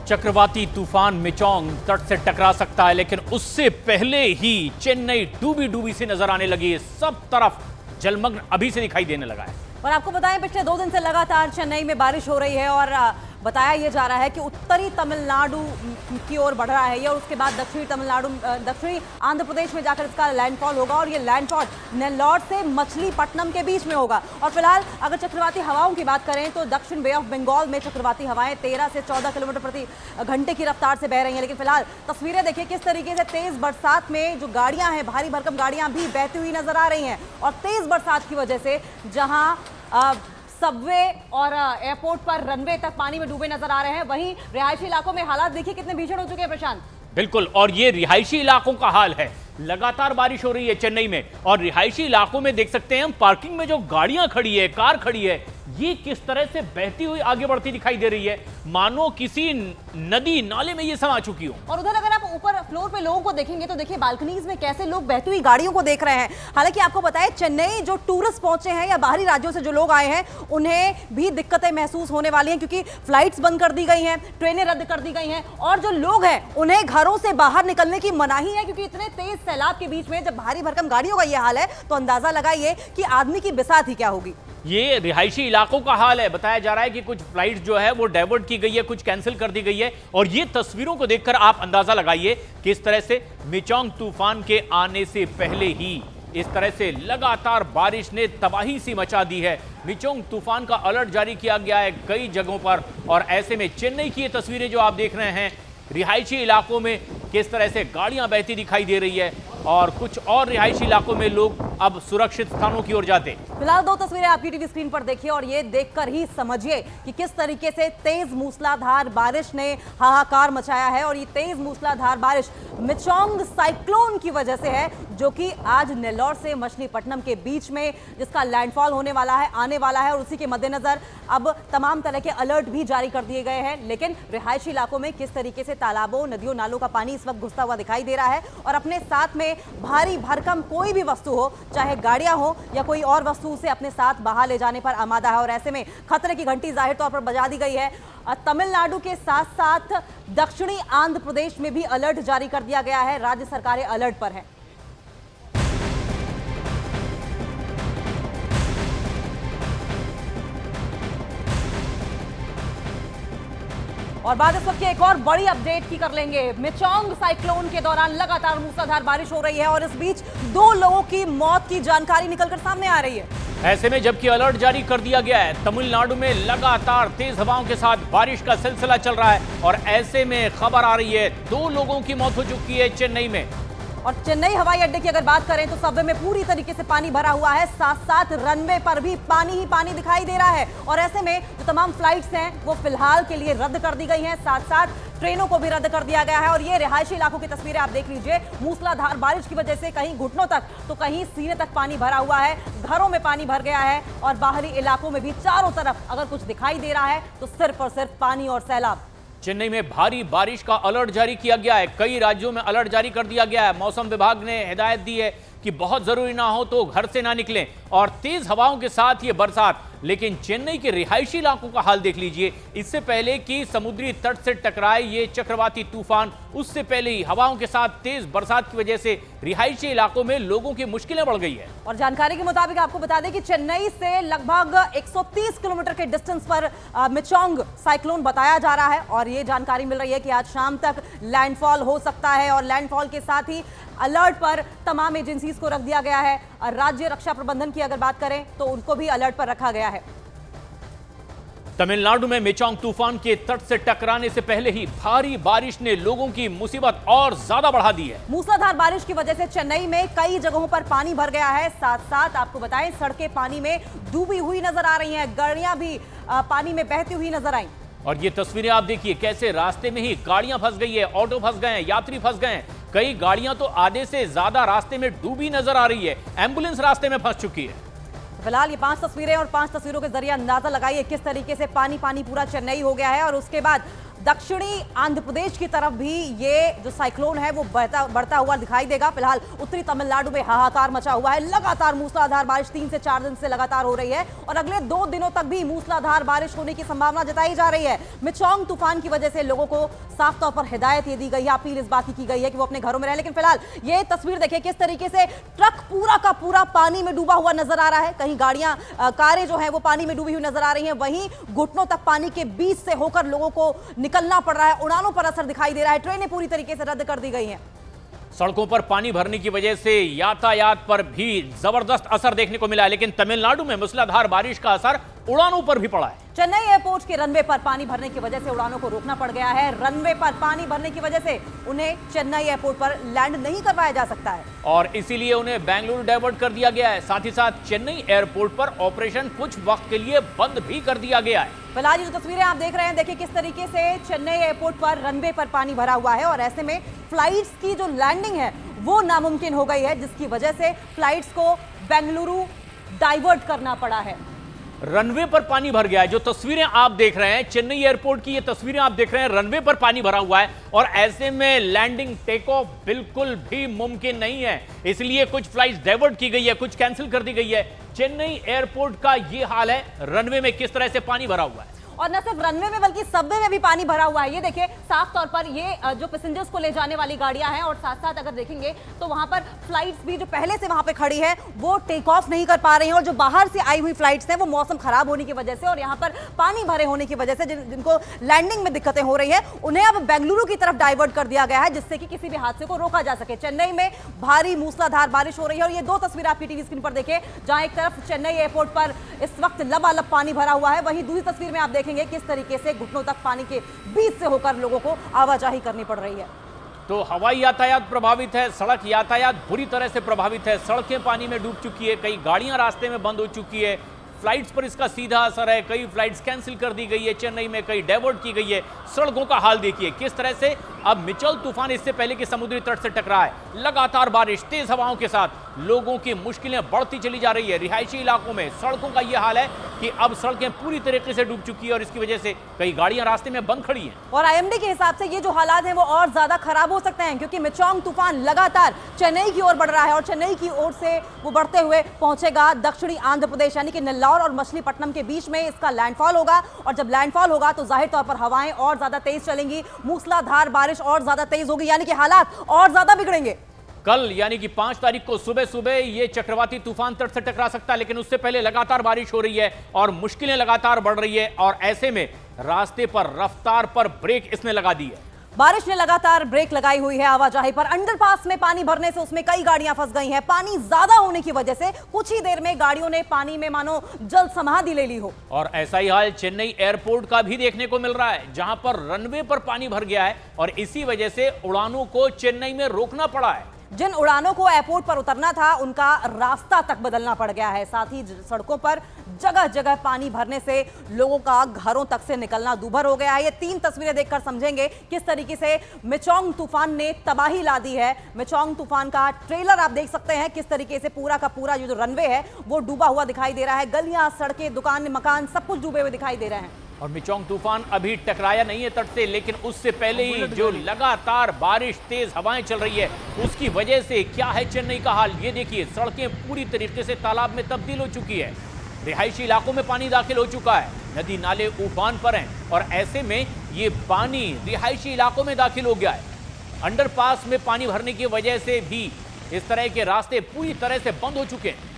चक्रवाती तूफान मिचोंग तट से टकरा सकता है, लेकिन उससे पहले ही चेन्नई डूबी डूबी सी नजर आने लगी है। सब तरफ जलमग्न अभी से दिखाई देने लगा है। और आपको बताएं, पिछले 2 दिन से लगातार चेन्नई में बारिश हो रही है और बताया यह जा रहा है कि उत्तरी तमिलनाडु की ओर बढ़ रहा है ये, और उसके बाद दक्षिणी आंध्र प्रदेश में जाकर इसका लैंडफॉल होगा और ये लैंडफॉल नेल्लौर से मछलीपट्टनम के बीच में होगा। और फिलहाल अगर चक्रवाती हवाओं की बात करें तो दक्षिण बे ऑफ बंगाल में चक्रवाती हवाएं 13 से 14 किलोमीटर प्रति घंटे की रफ्तार से बह रही हैं। लेकिन फिलहाल तस्वीरें देखिए किस तरीके से तेज बरसात में जो गाड़ियां हैं, भारी भरकम गाड़ियां भी बहती हुई नजर आ रही हैं। और तेज बरसात की वजह से जहां सबवे और एयरपोर्ट पर रनवे तक पानी में डूबे नजर आ रहे हैं, वहीं रिहायशी इलाकों में हालात देखिए कितने भीषण हो चुके हैं प्रशांत। बिल्कुल, और ये रिहायशी इलाकों का हाल है। लगातार बारिश हो रही है चेन्नई में, और रिहायशी इलाकों में देख सकते हैं हम पार्किंग में जो गाड़ियां खड़ी है, कार खड़ी है, ये किस तरह से बहती हुई आगे बढ़ती दिखाई दे रही है, मानो किसी नदी नाले में ये समा चुकी हो। और उधर अगर आप ऊपर फ्लोर पे लोगों को देखेंगे तो देखिए बालकनीज में कैसे लोग बहती हुई गाड़ियों को देख रहे हैं। हालांकि आपको बताएं, चेन्नई जो टूरिस्ट पहुंचे हैं या बाहरी राज्यों से जो लोग आए हैं, उन्हें भी दिक्कतें महसूस होने वाली हैं, क्योंकि फ्लाइट्स बंद कर दी गई हैं, ट्रेनें रद्द कर दी गई हैं, और जो लोग हैं उन्हें घरों से बाहर निकलने की मनाही है, क्योंकि इतने तेज सैलाब के बीच में जब भारी भरकम गाड़ियों का यह हाल है तो अंदाजा लगाइए कि आदमी की बिसात ही क्या होगी। ये रिहायशी इलाकों का हाल है। बताया जा रहा है कि कुछ फ्लाइट्स जो है वो डाइवर्ट की गई है, कुछ कैंसिल कर दी गई है। और ये तस्वीरों को देखकर आप अंदाजा लगाइए किस तरह से मिचोंग तूफान के आने से पहले ही इस तरह से लगातार बारिश ने तबाही सी मचा दी है। मिचोंग तूफान का अलर्ट जारी किया गया है कई जगहों पर, और ऐसे में चेन्नई की ये तस्वीरें जो आप देख रहे हैं, रिहायशी इलाकों में किस तरह से गाड़ियां बहती दिखाई दे रही है, और कुछ और रिहायशी इलाकों में लोग अब सुरक्षित स्थानों की ओर जाते। फिलहाल 2 तस्वीरें आपकी टीवी स्क्रीन पर देखिए और ये देखकर ही समझिए कि किस तरीके से तेज मूसलाधार बारिश ने हाहाकार मचाया है। और ये तेज मूसलाधार बारिश मिचोंग साइक्लोन की वजह से है, जो कि आज नेल्लौर से मछलीपट्टनम के बीच में जिसका लैंडफॉल होने वाला है, आने वाला है। और उसी के मद्देनजर अब तमाम तरह के अलर्ट भी जारी कर दिए गए हैं। लेकिन रिहायशी इलाकों में किस तरीके से तालाबों, नदियों, नालों का पानी इस वक्त घुसता हुआ दिखाई दे रहा है, और अपने साथ में भारी भरकम कोई भी वस्तु हो, चाहे गाड़ियां हो या कोई और वस्तु, उसे अपने साथ बाहर ले जाने पर आमादा है। और ऐसे में खतरे की घंटी जाहिर तौर पर बजा दी गई है। तमिलनाडु के साथ साथ दक्षिणी आंध्र प्रदेश में भी अलर्ट जारी कर दिया गया है। राज्य सरकारें अलर्ट पर हैं। और बाद इस वक्त की एक और बड़ी अपडेट की कर लेंगे। मिचोंग साइक्लोन के दौरान लगातार मूसलाधार बारिश हो रही है और इस बीच 2 लोगों की मौत की जानकारी निकलकर सामने आ रही है। ऐसे में जबकि अलर्ट जारी कर दिया गया है, तमिलनाडु में लगातार तेज हवाओं के साथ बारिश का सिलसिला चल रहा है, और ऐसे में खबर आ रही है 2 लोगों की मौत हो चुकी है चेन्नई में। और चेन्नई हवाई अड्डे की अगर बात करें तो सबवे में पूरी तरीके से पानी भरा हुआ है, साथ साथ रनवे पर भी पानी ही पानी दिखाई दे रहा है। और ऐसे में जो तमाम फ्लाइट्स हैं वो फिलहाल के लिए रद्द कर दी गई हैं, साथ साथ ट्रेनों को भी रद्द कर दिया गया है। और ये रिहायशी इलाकों की तस्वीरें आप देख लीजिए। मूसलाधार बारिश की वजह से कहीं घुटनों तक तो कहीं सीने तक पानी भरा हुआ है, घरों में पानी भर गया है, और बाहरी इलाकों में भी चारों तरफ अगर कुछ दिखाई दे रहा है तो सिर्फ और सिर्फ पानी और सैलाब। चेन्नई में भारी बारिश का अलर्ट जारी किया गया है, कई राज्यों में अलर्ट जारी कर दिया गया है। मौसम विभाग ने हिदायत दी है कि बहुत जरूरी ना हो तो घर से ना निकलें, और तेज हवाओं के साथ ये बरसात। लेकिन चेन्नई के रिहायशी इलाकों का हाल देख लीजिए। इससे पहले कि समुद्री तट से टकराए ये चक्रवाती तूफान, उससे पहले ही हवाओं के साथ तेज बरसात की वजह से रिहायशी इलाकों में लोगों की मुश्किलें बढ़ गई है। और जानकारी के मुताबिक आपको बता दें कि चेन्नई से लगभग 130 किलोमीटर के डिस्टेंस पर मिचोंग साइक्लोन बताया जा रहा है, और ये जानकारी मिल रही है कि आज शाम तक लैंडफॉल हो सकता है। और लैंडफॉल के साथ ही अलर्ट पर तमाम एजेंसीज को रख दिया गया है। राज्य रक्षा प्रबंधन की अगर बात करें तो उनको भी अलर्ट पर रखा गया है। तमिलनाडु में मिचोंग तूफान के तट से टकराने से पहले ही भारी बारिश ने लोगों की मुसीबत और ज्यादा बढ़ा दी है। मूसलाधार बारिश की वजह से चेन्नई में कई जगहों पर पानी भर गया है, साथ साथ आपको बताएं सड़कें पानी में डूबी हुई नजर आ रही हैं, गाड़ियां भी पानी में बहती हुई नजर आई। और ये तस्वीरें आप देखिए कैसे रास्ते में ही गाड़ियां फंस गई है, ऑटो फंस गए हैं, यात्री फंस गए हैं। कई गाड़ियां तो आधे से ज्यादा रास्ते में डूबी नजर आ रही है, एम्बुलेंस रास्ते में फंस चुकी है। फिलहाल ये 5 तस्वीरें और 5 तस्वीरों के जरिए अंदाजा लगाइए किस तरीके से पानी पानी पूरा चेन्नई हो गया है। और उसके बाद दक्षिणी आंध्र प्रदेश की तरफ भी ये जो साइक्लोन है वो बढ़ता हुआ दिखाई देगा। फिलहाल उत्तरी तमिलनाडु में हाहाकार मचा हुआ है। लगातार मूसलाधार बारिश 3 से 4 दिन से लगातार हो रही है और अगले 2 दिनों तक भी मूसलाधार बारिश होने की संभावना जताई जा रही है। मिचोंग तूफान की वजह से लोगों को साफ तौर पर हिदायत ये दी गई है, अपील इस बात की गई है कि वो अपने घरों में रहे। लेकिन फिलहाल ये तस्वीर देखिए किस तरीके से ट्रक पूरा का पूरा पानी में डूबा हुआ नजर आ रहा है। कहीं गाड़ियां, कारें जो है वो पानी में डूबी हुई नजर आ रही हैं, वहीं घुटनों तक पानी के बीच से होकर लोगों को निकलना पड़ रहा है। उड़ानों पर असर दिखाई दे रहा है। ट्रेनें पूरी तरीके से रद्द कर दी गई हैं। सड़कों पर पानी भरने की वजह से यातायात पर भी जबरदस्त असर देखने को मिला है, लेकिन तमिलनाडु में मूसलाधार बारिश का असर उड़ानों पर भी पड़ा है। चेन्नई एयरपोर्ट के रनवे पर पानी भरने की वजह से उड़ानों को रोकना पड़ गया है। रनवे पर पानी भरने की वजह से उन्हें चेन्नई एयरपोर्ट पर लैंड नहीं करवाया जा सकता है और इसीलिए उन्हें बेंगलुरु डाइवर्ट कर दिया गया है। साथ ही साथ चेन्नई एयरपोर्ट पर ऑपरेशन कुछ वक्त के लिए बंद भी कर दिया गया है। फिलहाल ये जो तस्वीरें आप देख रहे हैं, देखिए किस तरीके से चेन्नई एयरपोर्ट पर रनवे पर पानी भरा हुआ है और ऐसे में फ्लाइट्स की जो लैंडिंग है वो नामुमकिन हो गई है, जिसकी वजह से फ्लाइट्स को बेंगलुरु डाइवर्ट करना पड़ा है। रनवे पर पानी भर गया है। जो तस्वीरें आप देख रहे हैं चेन्नई एयरपोर्ट की, ये तस्वीरें आप देख रहे हैं, रनवे पर पानी भरा हुआ है और ऐसे में लैंडिंग टेक ऑफ बिल्कुल भी मुमकिन नहीं है। इसलिए कुछ फ्लाइट्स डाइवर्ट की गई है, कुछ कैंसिल कर दी गई है। चेन्नई एयरपोर्ट का ये हाल है, रनवे में किस तरह से पानी भरा हुआ है। और न सिर्फ रनवे में बल्कि सबवे में भी पानी भरा हुआ है। ये देखिए साफ तौर पर ये जो पैसेंजर्स को ले जाने वाली गाड़ियां हैं और साथ साथ अगर देखेंगे तो वहां पर फ्लाइट्स भी जो पहले से वहां पे खड़ी है वो टेक ऑफ नहीं कर पा रही हैं और जो बाहर से आई हुई फ्लाइट्स हैं वो मौसम खराब होने की वजह से और यहाँ पर पानी भरे होने की वजह से जिनको लैंडिंग में दिक्कतें हो रही है उन्हें अब बेंगलुरु की तरफ डाइवर्ट कर दिया गया है, जिससे कि किसी भी हादसे को रोका जा सके। चेन्नई में भारी मूसलाधार बारिश हो रही है और ये 2 तस्वीरें आपकी टीवी स्क्रीन पर देखें, जहां एक तरफ चेन्नई एयरपोर्ट पर इस वक्त लबालब पानी भरा हुआ है, वहीं दूसरी तस्वीर में आप देखेंगे किस तरीके से घुटनों तक पानी के बीच से होकर लोगों को आवाजाही करनी पड़ रही है। तो हवाई यातायात प्रभावित है, सड़क यातायात बुरी तरह से प्रभावित है। सड़कें पानी में डूब चुकी है, कई गाड़ियां रास्ते में बंद हो चुकी है। फ्लाइट्स पर इसका सीधा असर है, कई फ्लाइट्स कैंसिल कर दी गई है, चेन्नई में कई डाइवर्ट की गई है। सड़कों का हाल देखिए किस तरह से। अब मिचल तूफान इससे पहले कि समुद्री तट से टकराए, लगातार बारिश, तेज हवाओं के साथ लोगों की मुश्किलें बढ़ती चली जा रही है। रिहायशी इलाकों में सड़कों का यह हाल है कि अब सड़कें पूरी तरीके से डूब चुकी है और इसकी वजह से कई गाड़ियां रास्ते में बंद खड़ी हैं। और आईएमडी के हिसाब से ये जो हालात हैं वो और ज्यादा खराब हो सकते हैं, क्योंकि मिचोंग तूफान लगातार चेन्नई की ओर बढ़ रहा है और चेन्नई की ओर से वो बढ़ते हुए पहुंचेगा दक्षिणी आंध्र प्रदेश यानी कि नेल्लौर और मछलीपट्टनम के बीच में इसका लैंडफॉल होगा। और जब लैंडफॉल होगा तो जाहिर तौर पर हवाएं और ज्यादा तेज चलेंगी, मूसलाधार बारिश और ज्यादा तेज होगी, यानी कि हालात और ज्यादा बिगड़ेंगे। कल यानी कि 5 तारीख को सुबह सुबह ये चक्रवाती तूफान तट से टकरा सकता है, लेकिन उससे पहले लगातार बारिश हो रही है और मुश्किलें लगातार बढ़ रही है और ऐसे में रास्ते पर रफ्तार पर ब्रेक इसने लगा दी है। बारिश ने लगातार ब्रेक लगाई हुई है आवाजाही पर। अंडरपास में पानी भरने से उसमें कई गाड़ियां फंस गई हैं। पानी ज्यादा होने की वजह से कुछ ही देर में गाड़ियों ने पानी में मानो जल समाधि ले ली हो। और ऐसा ही हाल चेन्नई एयरपोर्ट का भी देखने को मिल रहा है, जहां पर रनवे पर पानी भर गया है और इसी वजह से उड़ानों को चेन्नई में रोकना पड़ा है। जिन उड़ानों को एयरपोर्ट पर उतरना था उनका रास्ता तक बदलना पड़ गया है। साथ ही सड़कों पर जगह जगह पानी भरने से लोगों का घरों तक से निकलना दूभर हो गया है। ये 3 तस्वीरें देखकर समझेंगे किस तरीके से मिचोंग तूफान ने तबाही ला दी है। मिचोंग तूफान का ट्रेलर आप देख सकते हैं, किस तरीके से पूरा का पूरा जो रनवे है वो डूबा हुआ दिखाई दे रहा है। गलियां, सड़कें, दुकान, मकान सब कुछ डूबे हुए दिखाई दे रहे हैं। और मिचोंग तूफान अभी टकराया नहीं है तट से, लेकिन उससे पहले ही जो लगातार बारिश, तेज हवाएं चल रही है उसकी वजह से क्या है चेन्नई का हाल। ये देखिए सड़कें पूरी तरीके से तालाब में तब्दील हो चुकी है, रिहायशी इलाकों में पानी दाखिल हो चुका है, नदी नाले उफान पर हैं और ऐसे में ये पानी रिहायशी इलाकों में दाखिल हो गया है। अंडरपास में पानी भरने की वजह से भी इस तरह के रास्ते पूरी तरह से बंद हो चुके हैं।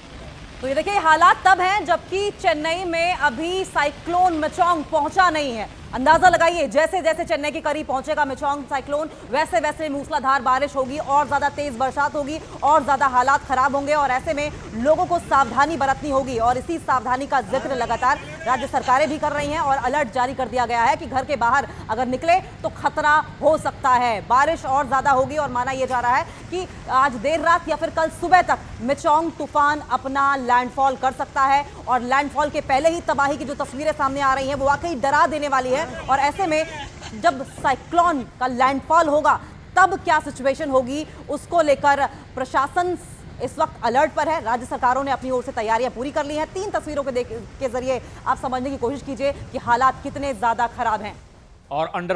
तो ये देखिए हालात तब हैं जबकि चेन्नई में अभी साइक्लोन मिचोंग पहुंचा नहीं है। अंदाजा लगाइए, जैसे जैसे चेन्नई के करीब पहुंचेगा मिचोंग साइक्लोन वैसे वैसे मूसलाधार बारिश होगी और ज्यादा तेज बरसात होगी और ज्यादा हालात खराब होंगे और ऐसे में लोगों को सावधानी बरतनी होगी। और इसी सावधानी का जिक्र लगातार राज्य सरकारें भी कर रही हैं और अलर्ट जारी कर दिया गया है कि घर के बाहर अगर निकले तो खतरा हो सकता है। बारिश और ज्यादा होगी और माना यह जा रहा है कि आज देर रात या फिर कल सुबह तक मिचोंग तूफान अपना लैंडफॉल कर सकता है और लैंडफॉल के पहले ही तबाही की जो तस्वीरें सामने आ रही हैं वो वाकई डरा देने वाली है। और ऐसे में जब साइक्लोन का लैंडफॉल होगा तब क्या सिचुएशन होगी उसको लेकर प्रशासन इस वक्त अलर्ट पर है। राज्य सरकारों ने अपनी ओर से तैयारियां पूरी कर ली हैं। 3 तस्वीरों के जरिए आप समझने की कोशिश कीजिए कि हालात कितने ज्यादा खराब हैं। और अंडर